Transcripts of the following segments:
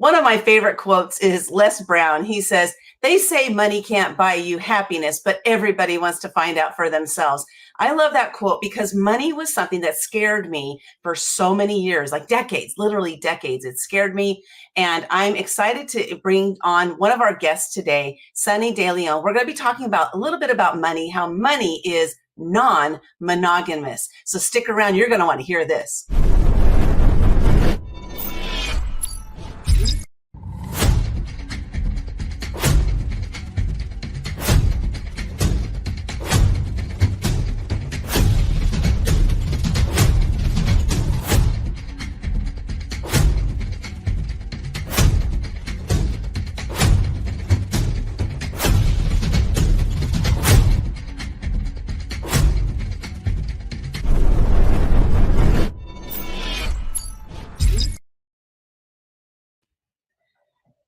One of my favorite quotes is Les Brown. He says, "They say money can't buy you happiness, but everybody wants to find out for themselves." I love that quote because money was something that scared me for so many years, like decades, literally decades. It scared me. And I'm excited to bring on one of our guests today, Sunny De Leon. We're going to be talking about a little bit about money, how money is non-monogamous. So stick around. You're going to want to hear this.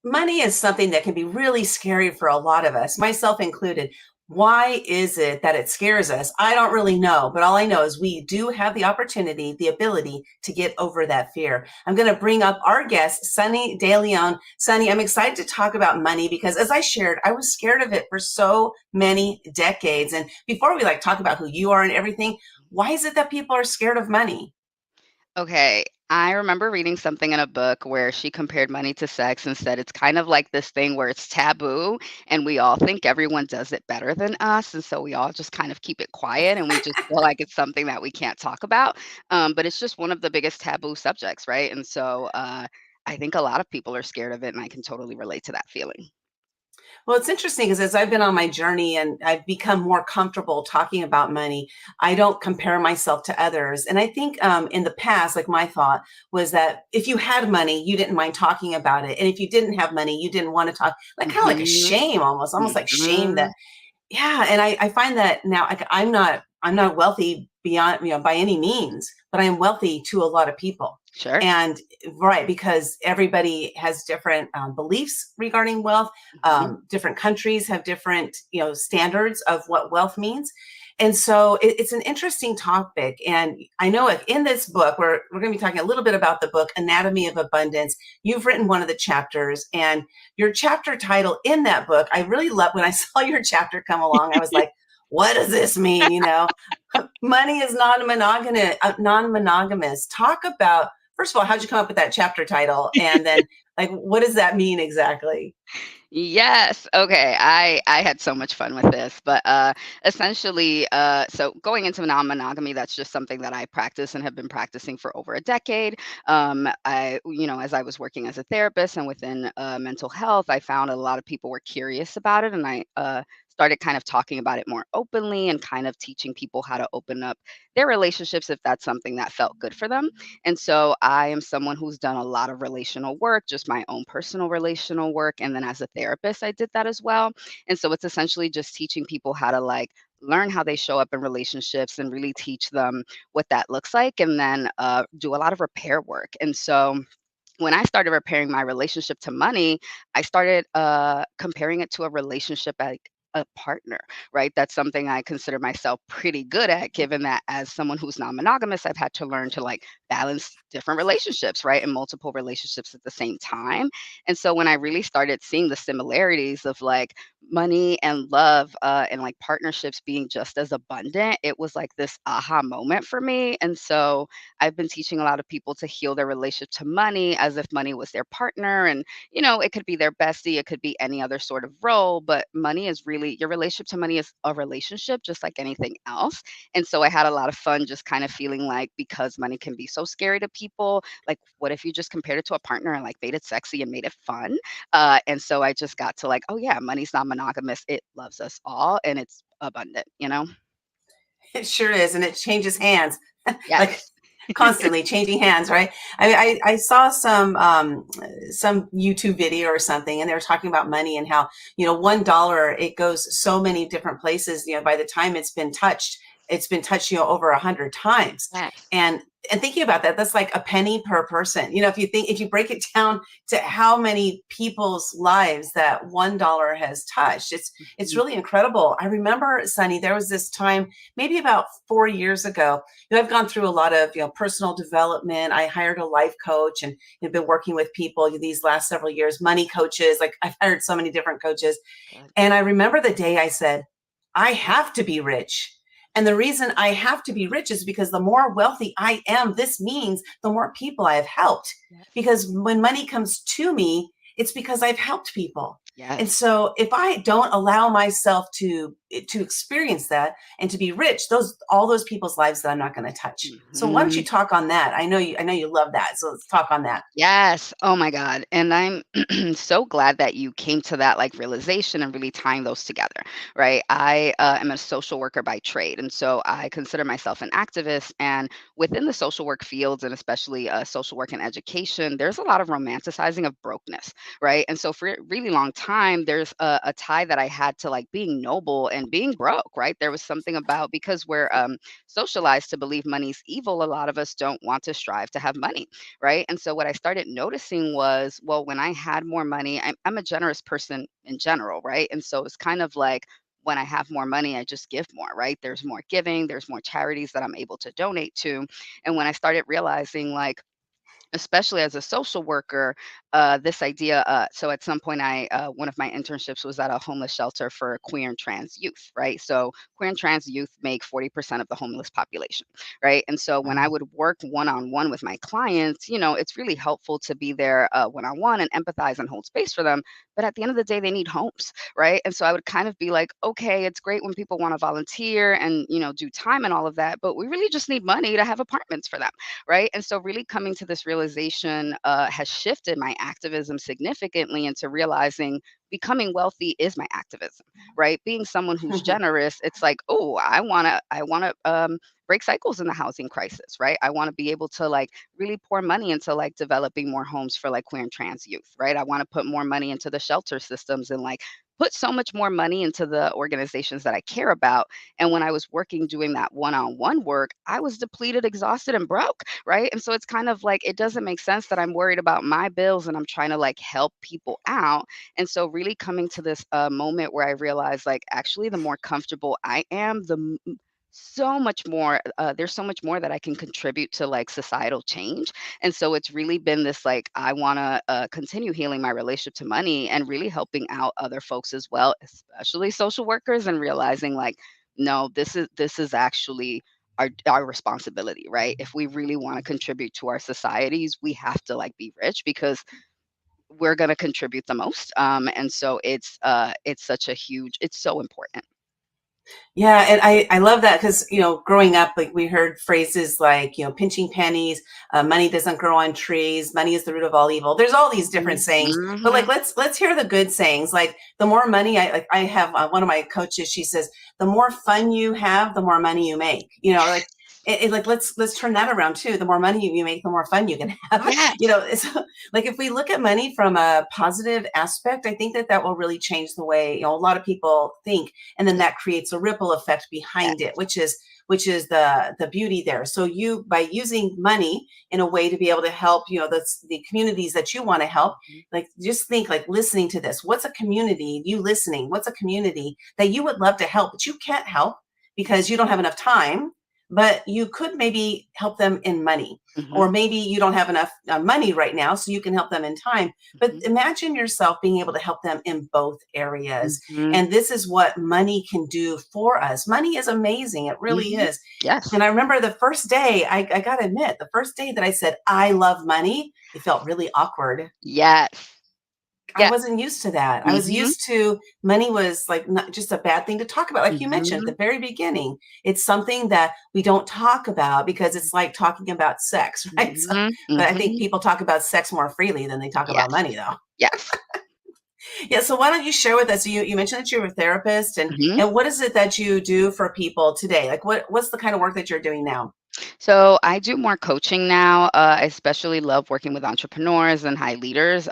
Money is something that can be really scary for a lot of us, myself included. Why is it that it scares us? I don't really know, but all I know is we do have the opportunity, the ability to get over that fear. I'm going to bring up our guest, Sunny De Leon. Sunny, I'm excited to talk about money because as I shared, I was scared of it for so many decades. And before we talk about who you are and everything, why is it that people are scared of money? Okay, I remember reading something in a book where she compared money to sex and said it's kind of like this thing where it's taboo and we all think everyone does it better than us. And so we all just kind of keep it quiet and we just feel like it's something that we can't talk about. But it's just one of the biggest taboo subjects, right? And so I think a lot of people are scared of it, and I can totally relate to that feeling. Well, it's interesting because as I've been on my journey and I've become more comfortable talking about money, I don't compare myself to others. And I think in the past, like my thought was that if you had money, you didn't mind talking about it. And if you didn't have money, you didn't want to talk, like kind of like a Hmm. shame almost like shame that Hmm. yeah, and I find that now I'm not wealthy beyond, by any means, but I am wealthy to a lot of people. Sure. And right, because everybody has different beliefs regarding wealth. Hmm. Different countries have different, standards of what wealth means. And so it's an interesting topic. And I know in this book, we're going to be talking a little bit about the book, Anatomy of Abundance. You've written one of the chapters, and your chapter title in that book, I really love when I saw your chapter come along. I was like, what does this mean? Money is non-monogamous. Non-monogamous. Talk about, first of all, how'd you come up with that chapter title? And then, what does that mean exactly? Yes. Okay. I had so much fun with this, but essentially, so going into non-monogamy, that's just something that I practice and have been practicing for over a decade. As I was working as a therapist and within mental health, I found a lot of people were curious about it, and I started kind of talking about it more openly and kind of teaching people how to open up their relationships if that's something that felt good for them. And so I am someone who's done a lot of relational work, just my own personal relational work. And then as a therapist, I did that as well. And so it's essentially just teaching people how to learn how they show up in relationships and really teach them what that looks like, and then do a lot of repair work. And so when I started repairing my relationship to money, I started comparing it to a relationship like a partner, right? That's something I consider myself pretty good at, given that as someone who's non-monogamous, I've had to learn to balance different relationships, right? And multiple relationships at the same time. And so when I really started seeing the similarities of money and love and partnerships being just as abundant, it was like this aha moment for me. And so I've been teaching a lot of people to heal their relationship to money as if money was their partner. And, it could be their bestie, it could be any other sort of role, but money is really your relationship to money is a relationship just like anything else. And so I had a lot of fun just kind of feeling like because money can be so scary to people, like, what if you just compared it to a partner and made it sexy and made it fun? And so I just got to oh, yeah, money's not monogamous. It loves us all and it's abundant. It sure is, and it changes hands, like Yes. constantly changing hands, right? I mean, I saw some YouTube video or something, and they were talking about money and how $1 it goes so many different places. By the time it's been touched, over 100 times, Yes. and and thinking about that, that's like a penny per person. If you break it down to how many people's lives that $1 has touched, it's Mhm. really incredible. I remember, Sunny, there was this time maybe about 4 years ago. I've gone through a lot of personal development. I hired a life coach and have been working with people these last several years, money coaches. Like I've hired so many different coaches. Good. And I remember the day I said, I have to be rich. And the reason I have to be rich is because the more wealthy I am, this means the more people I have helped. Yes. Because when money comes to me, it's because I've helped people. And Yes. so if I don't allow myself to experience that and to be rich, all those people's lives that I'm not going to touch. So why don't you Mhm. talk on that? I know you love that. So let's talk on that. Yes. Oh my God. And I'm so glad that you came to that like realization and really tying those together, right? I am a social worker by trade. And so I consider myself an activist. And within the social work fields, and especially social work and education, there's a lot of romanticizing of brokenness, right? And so for a really long time, there's a tie that I had to like being noble and being broke, right? There was something about because we're socialized to believe money's evil, a lot of us don't want to strive to have money, right? And so what I started noticing was, well, when I had more money, I'm a generous person in general, right? And so it's kind of like when I have more money, I just give more, right? There's more giving, there's more charities that I'm able to donate to. And when I started realizing, like, especially as a social worker, this idea. So at some point, one of my internships was at a homeless shelter for queer and trans youth, right? So queer and trans youth make 40% of the homeless population, right? And so when I Wow. would work one on one with my clients, it's really helpful to be there one on one and empathize and hold space for them. But at the end of the day, they need homes, right? And so I would kind of be like, okay, it's great when people want to volunteer and do time and all of that, but we really just need money to have apartments for them, right? And so, really coming to this realization has shifted my activism significantly into realizing becoming wealthy is my activism, right? Being someone who's generous, it's like, oh, I want to break cycles in the housing crisis, right? I want to be able to like really pour money into like developing more homes for like queer and trans youth, right? I want to put more money into the shelter systems and like put so much more money into the organizations that I care about. And when I was working doing that one-on-one work, I was depleted, exhausted, and broke, right? And so it's kind of like it doesn't make sense that I'm worried about my bills and I'm trying to like help people out. And so really coming to this moment where I realized like actually the more comfortable I am, so much more there's so much more that I can contribute to like societal change. And so it's really been this like I want to continue healing my relationship to money and really helping out other folks as well, especially social workers, and realizing like no, this is actually our responsibility, right? If we really want to contribute to our societies, we have to like be rich because we're going to contribute the most. And so it's such a huge, it's so important. Yeah, and I love that because growing up, like we heard phrases like pinching pennies, money doesn't grow on trees, money is the root of all evil. There's all these different sayings, but like Mm-hmm. let's hear the good sayings. Like the more money, I have one of my coaches. She says the more fun you have, the more money you make. Like like let's turn that around too. The more money you make, the more fun you can have. Yes. So, like if we look at money from a positive aspect, I think that will really change the way a lot of people think, and then Yeah. that creates a ripple effect behind Yes. it, which is the beauty there. So you, by using money in a way to be able to help the communities that you want to help, Mhm. like just think, like listening to this, what's a community, you listening, what's a community that you would love to help but you can't help because you don't have enough time, but you could maybe help them in money, Mhm. or maybe you don't have enough money right now so you can help them in time. But Mhm. imagine yourself being able to help them in both areas. Mhm. And this is what money can do for us. Money is amazing. It really Mhm. is. Yes. And I remember the first day, I got to admit, the first day that I said, I love money, it felt really awkward. Yes. I Yeah. wasn't used to that. I was Mhm. used to money was like not just a bad thing to talk about. Like you mentioned at Mhm. the very beginning, it's something that we don't talk about because it's like talking about sex, right? So, Mhm. but I think Mhm. people talk about sex more freely than they talk about Yes. money, though. Yes. Yeah. So why don't you share with us? You mentioned that you're a therapist, and Mhm. and what is it that you do for people today? Like what's the kind of work that you're doing now? So I do more coaching now. I especially love working with entrepreneurs and high leaders.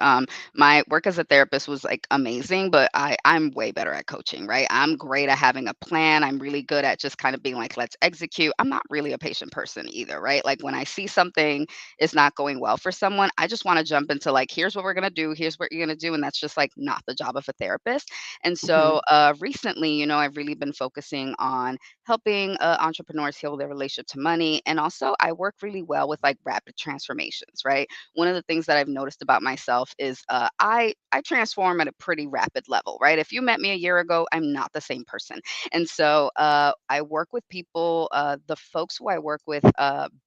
My work as a therapist was like amazing, but I'm way better at coaching, right? I'm great at having a plan. I'm really good at just kind of being like, let's execute. I'm not really a patient person either, right? Like when I see something is not going well for someone, I just want to jump into like, here's what we're gonna do, here's what you're gonna do, and that's just like not the job of a therapist. And so Mhm. recently, I've really been focusing on helping entrepreneurs heal their relationship to money. And also, I work really well with like rapid transformations, right? One of the things that I've noticed about myself is I transform at a pretty rapid level, right? If you met me a year ago, I'm not the same person. And so I work with people, the folks who I work with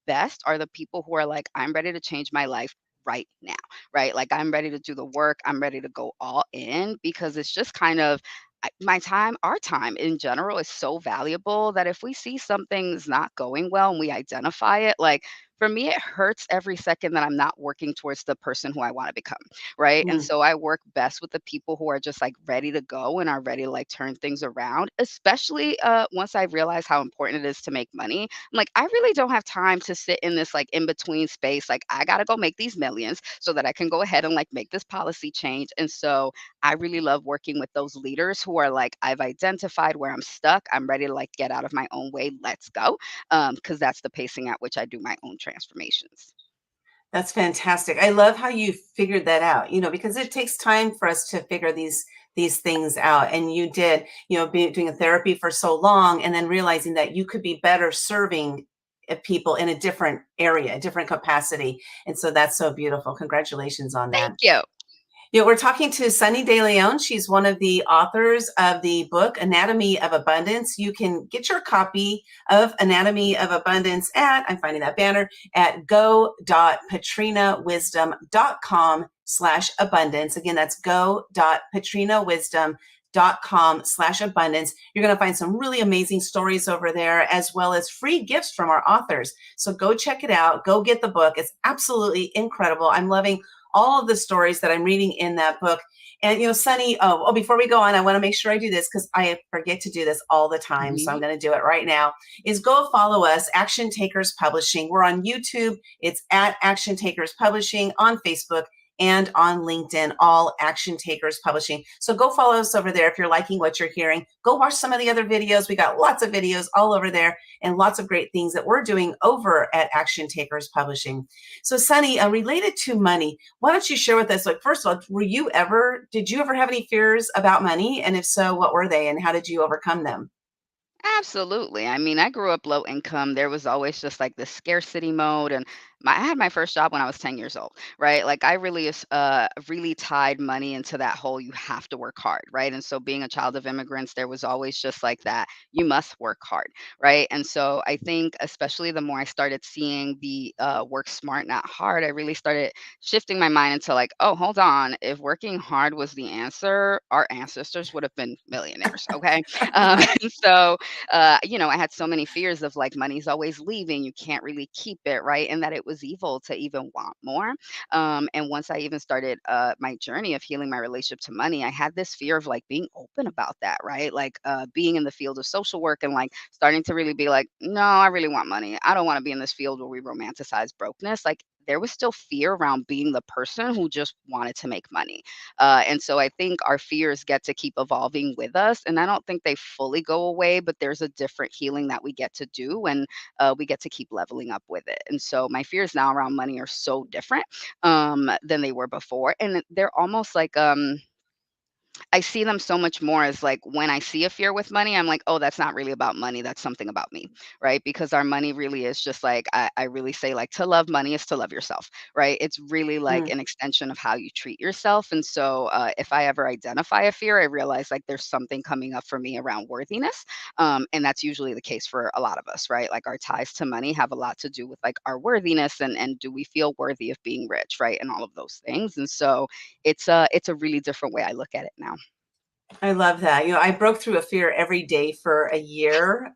best are the people who are like, I'm ready to change my life right now, right? Like I'm ready to do the work, I'm ready to go all in because it's just kind of my time, our time in general is so valuable that if we see something's not going well and we identify it, like for me, it hurts every second that I'm not working towards the person who I want to become. Right. And Mm. so I work best with the people who are just like ready to go and are ready to like turn things around, especially once I realize how important it is to make money. I'm like, I really don't have time to sit in this like in between space. Like, I got to go make these millions so that I can go ahead and like make this policy change. And so I really love working with those leaders who are like, I've identified where I'm stuck. I'm ready to like get out of my own way. Let's go. Because that's the pacing at which I do my own transformations. That's fantastic. I love how you figured that out, because it takes time for us to figure these things out. And you did, doing a therapy for so long and then realizing that you could be better serving people in a different area, a different capacity. And so that's so beautiful. Congratulations on Thank that. you. We're talking to Sunny De Leon. She's one of the authors of the book Anatomy of Abundance. You can get your copy of Anatomy of Abundance I'm finding that banner, at go.patrinawisdom.com/abundance. Again, that's go.patrinawisdom.com/abundance. You're going to find some really amazing stories over there, as well as free gifts from our authors. So go check it out. Go get the book. It's absolutely incredible. I'm loving all of the stories that I'm reading in that book. And, Sunny, before we go on, I want to make sure I do this because I forget to do this all the time. So I'm Mhm. going to do it right now. Is go follow us, Action Takers Publishing. We're on YouTube. It's at Action Takers Publishing, on Facebook and on LinkedIn, all Action Takers Publishing. So go follow us over there if you're liking what you're hearing. Go watch some of the other videos. We got lots of videos all over there and lots of great things that we're doing over at Action Takers Publishing. So, Sunny, related to money, why don't you share with us, like, first of all, did you ever have any fears about money? And if so, what were they and how did you overcome them? Absolutely. I mean, I grew up low income. There was always just like this scarcity mode, and I had my first job when I was 10 years old, right? Like I really tied money into that whole you have to work hard, right? And so being a child of immigrants, there was always just like that you must work hard, right? And so I think especially the more I started seeing the work smart, not hard, I really started shifting my mind into like, oh, hold on, if working hard was the answer, our ancestors would have been millionaires, okay? And so I had so many fears of like money's always leaving, you can't really keep it, right? And that it was evil to even want more. And once I even started my journey of healing my relationship to money, I had this fear of like being open about that, right? Like being in the field of social work and like starting to really be like, no, I really want money. I don't want to be in this field where we romanticize brokenness. Like there was still fear around being the person who just wanted to make money. And so I think our fears get to keep evolving with us. And I don't think they fully go away, but there's a different healing that we get to do when we get to keep leveling up with it. And so my fears now around money are so different than they were before. And they're almost like, I see them so much more as like when I see a fear with money, I'm like, oh, that's not really about money. That's something about me, right? Because our money really is just like, I really say, like, to love money is to love yourself, right? It's really like Mm. an extension of how you treat yourself. And so if I ever identify a fear, I realize like there's something coming up for me around worthiness. And that's usually the case for a lot of us, right? Like our ties to money have a lot to do with like our worthiness and do we feel worthy of being rich, right? And all of those things. And so it's a really different way I look at it now. I love that. I broke through a fear every day for a year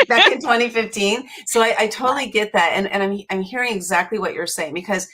back in 2015. So I totally get that. And I'm hearing exactly what you're saying because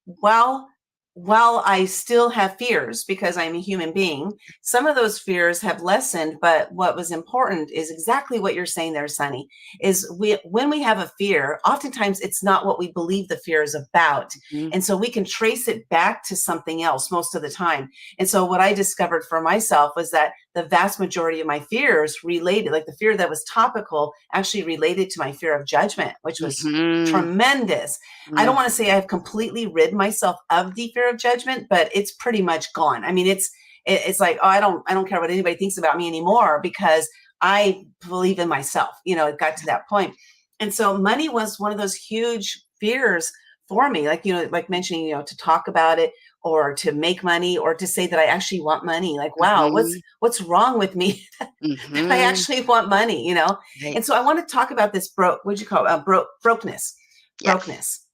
while while I still have fears because I'm a human being, some of those fears have lessened. But what was important is exactly what you're saying there, Sunny, is when we have a fear, oftentimes it's not what we believe the fear is about. Mhm, And so we can trace it back to something else most of the time. And so what I discovered for myself was that the vast majority of my fears related, like the fear that was topical, actually related to my fear of judgment, which was mhm, tremendous. I don't mm, want to say I've completely rid myself of the fear of judgment, but it's pretty much gone. I mean, it's like, oh, I don't care what anybody thinks about me anymore because I believe in myself. It got to that point. And so money was one of those huge fears for me, like, like mentioning, to talk about it or to make money or to say that I actually want money. Like, wow, what's mhm, what's wrong with me that I mhm. actually want money? Right. And so I want to talk about this what'd you call it? Brokenness. Yes. Brokenness.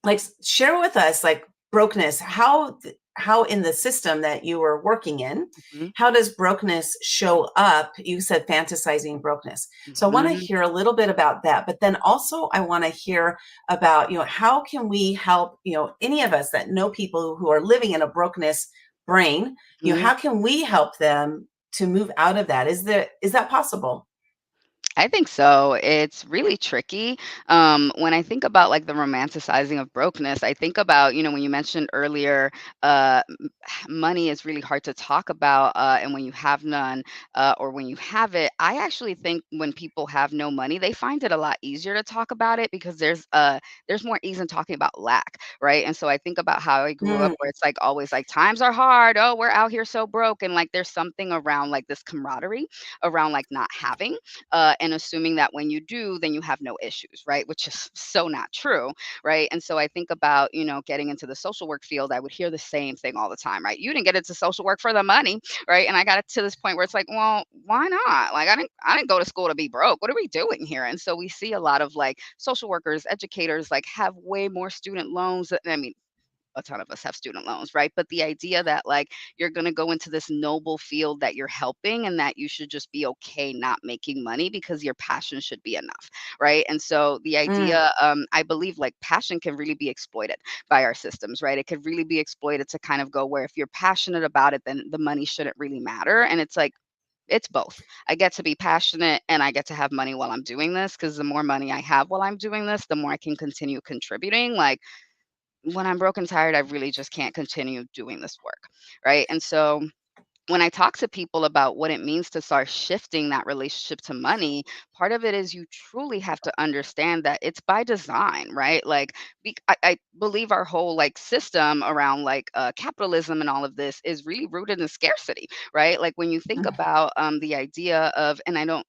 Like, share with us, like, brokenness, how in the system that you were working in, Mhm, how does brokenness show up? You said fantasizing brokenness, so I want to mhm, hear a little bit about that, but then also I want to hear about, how can we help, any of us that know people who are living in a brokenness brain, mhm. how can we help them to move out of that? Is that possible? I think so. It's really tricky. When I think about like the romanticizing of brokenness, I think about, when you mentioned earlier, money is really hard to talk about. And when you have none, or when you have it, I actually think when people have no money, they find it a lot easier to talk about it because there's more ease in talking about lack, right? And so I think about how I grew up Mm, where it's like always like times are hard. Oh, we're out here so broke. And like there's something around like this camaraderie around like not having and assuming that when you do, then you have no issues, right? Which is so not true, right? And so I think about, getting into the social work field, I would hear the same thing all the time, right? You didn't get into social work for the money, right? And I got it to this point where it's like, well, why not? Like I didn't go to school to be broke. What are we doing here? And so we see a lot of like social workers, educators, like have way more student loans. I mean, a ton of us have student loans, right? But the idea that like you're going to go into this noble field that you're helping and that you should just be okay not making money because your passion should be enough, right? And so the mm, idea, I believe like passion can really be exploited by our systems, right? It could really be exploited to kind of go where if you're passionate about it, then the money shouldn't really matter. And it's like, it's both. I get to be passionate and I get to have money while I'm doing this because the more money I have while I'm doing this, the more I can continue contributing. Like when I'm broke and tired, I really just can't continue doing this work, right? And so when I talk to people about what it means to start shifting that relationship to money, part of it is you truly have to understand that it's by design, right? Like, I believe our whole like system around like capitalism and all of this is really rooted in scarcity, right? Like when you think mm, about the idea of, and I don't,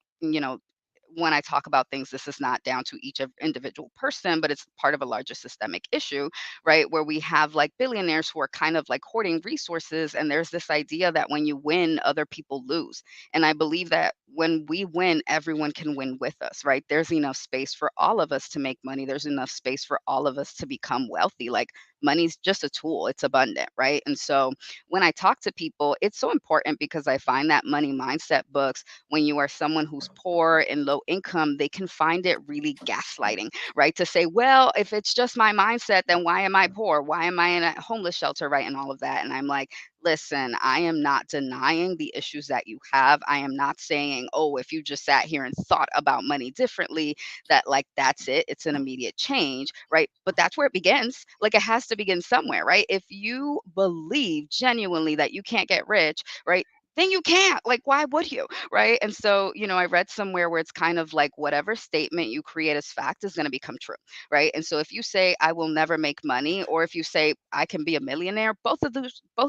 when I talk about things, this is not down to each individual person, but it's part of a larger systemic issue, right? Where we have like billionaires who are kind of like hoarding resources. And there's this idea that when you win, other people lose. And I believe that when we win, everyone can win with us, right? There's enough space for all of us to make money. There's enough space for all of us to become wealthy. Like money's just a tool, it's abundant, right? And so when I talk to people, it's so important because I find that money mindset books, when you are someone who's poor and low income, they can find it really gaslighting, right? To say, well, if it's just my mindset, then why am I poor? Why am I in a homeless shelter, right? And all of that. And I'm like, listen, I am not denying the issues that you have. I am not saying, oh, if you just sat here and thought about money differently, that like that's it. It's an immediate change, right? But that's where it begins. Like it has to begin somewhere, right? If you believe genuinely that you can't get rich, right? Then you can't. Like, why would you? Right? And so, I read somewhere where it's kind of like whatever statement you create as fact is going to become true, right? And so if you say I will never make money or if you say I can be a millionaire, both of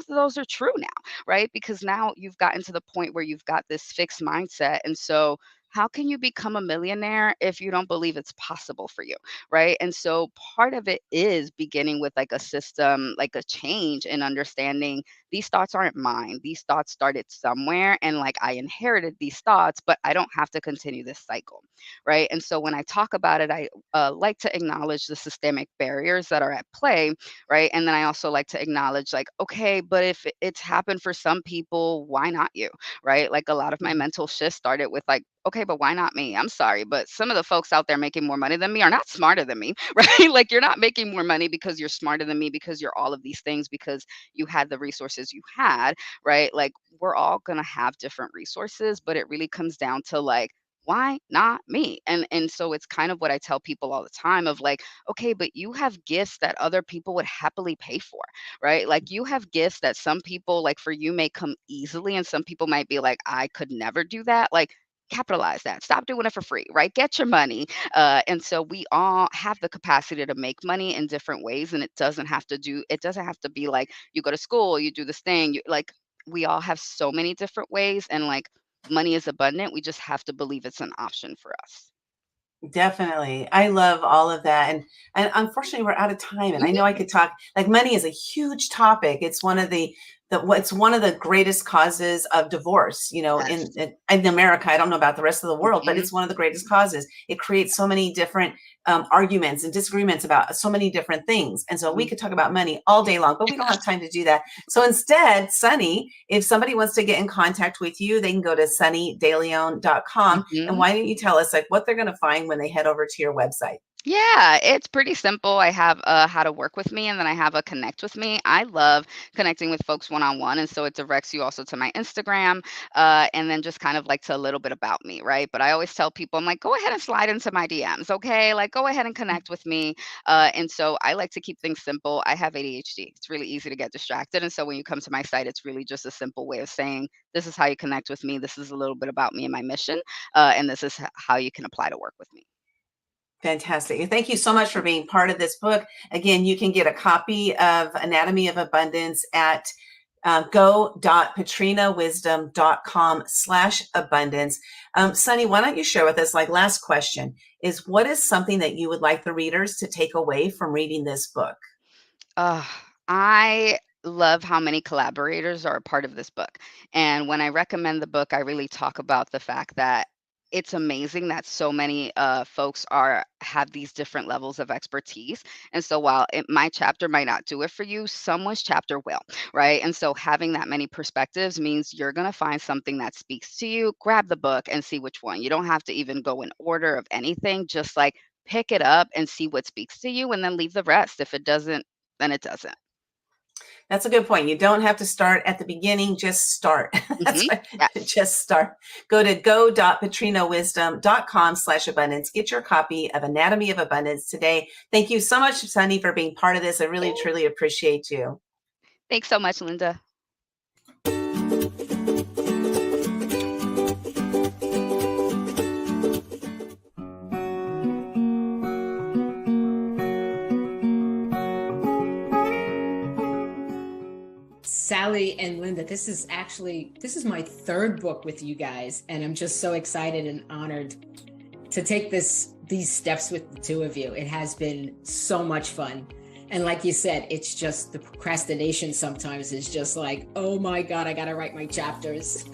those are true now, right? Because now you've gotten to the point where you've got this fixed mindset. And so how can you become a millionaire if you don't believe it's possible for you, right? And so part of it is beginning with like a system, like a change in understanding these thoughts aren't mine. These thoughts started somewhere and like I inherited these thoughts, but I don't have to continue this cycle. Right. And so when I talk about it, I like to acknowledge the systemic barriers that are at play. Right. And then I also like to acknowledge, like, okay, but if it's happened for some people, why not you? Right. Like a lot of my mm, mental shifts started with, like, okay, but why not me? I'm sorry, but some of the folks out there making more money than me are not smarter than me, right? Like, you're not making more money because you're smarter than me, because you're all of these things, because you had the resources you had, right? Like, we're all going to have different resources, but it really comes down to like, why not me? And so it's kind of what I tell people all the time of like, okay, but you have gifts that other people would happily pay for, right? Like, you have gifts that some people, like, for you may come easily and some people might be like, I could never do that. Like, capitalize that. Stop doing it for free, right? Get your money. And so we all have the capacity to make money in different ways, and it doesn't have to be like you go to school, you do this thing, you like, we all have so many different ways, and like, money is abundant. We just have to believe it's an option for us. Definitely. I love all of that. And unfortunately we're out of time. And I know Mhm. I could talk, like, money is a huge topic. It's one of the what's one of the greatest causes of divorce, Yes. in America. I don't know about the rest of the world, but Mhm. it's one of the greatest causes. It creates so many different arguments and disagreements about so many different things. And so we Mhm. could talk about money all day long, but we don't have time to do that. So instead, Sunny, if somebody wants to get in contact with you, they can go to sunnydeleon.com. And Mhm. why don't you tell us, like, what they're going to find when they head over to your website? Yeah, it's pretty simple. I have how to work with me, and then I have a connect with me. I love connecting with folks one on one, and so it directs you also to my Instagram, and then just kind of like to a little bit about me, right? But I always tell people, I'm like, go ahead and slide into my DMs, okay? Like, go ahead and connect with me. And so I like to keep things simple. I have ADHD. It's really easy to get distracted, and so when you come to my site, it's really just a simple way of saying, this is how you connect with me. This is a little bit about me and my mission, and this is how you can apply to work with me. Fantastic. Thank you so much for being part of this book. Again, you can get a copy of Anatomy of Abundance at go.patrinawisdom.com/abundance. Sunny, why don't you share with us, like, last question is, what is something that you would like the readers to take away from reading this book? Uh, I love how many collaborators are a part of this book. And when I recommend the book, I really talk about the fact that it's amazing that so many folks are have these different levels of expertise. And so while my chapter might not do it for you, someone's chapter will, right? And so having that many perspectives means you're going to find something that speaks to you. Grab the book and see which one. You don't have to even go in order of anything. Just like pick it up and see what speaks to you, and then leave the rest. If it doesn't, then it doesn't. That's a good point. You don't have to start at the beginning, just start. That's Mhm. what, Yes. just start. Go to go.patrinawisdom.com/abundance. Get your copy of Anatomy of Abundance today. Thank you so much, Sunny, for being part of this. I really, truly appreciate you. Thanks so much, Linda. Sally and Linda, this is my third book with you guys, and I'm just so excited and honored to take these steps with the two of you. It has been so much fun. And like you said, it's just the procrastination sometimes is just like, oh my God, I gotta write my chapters.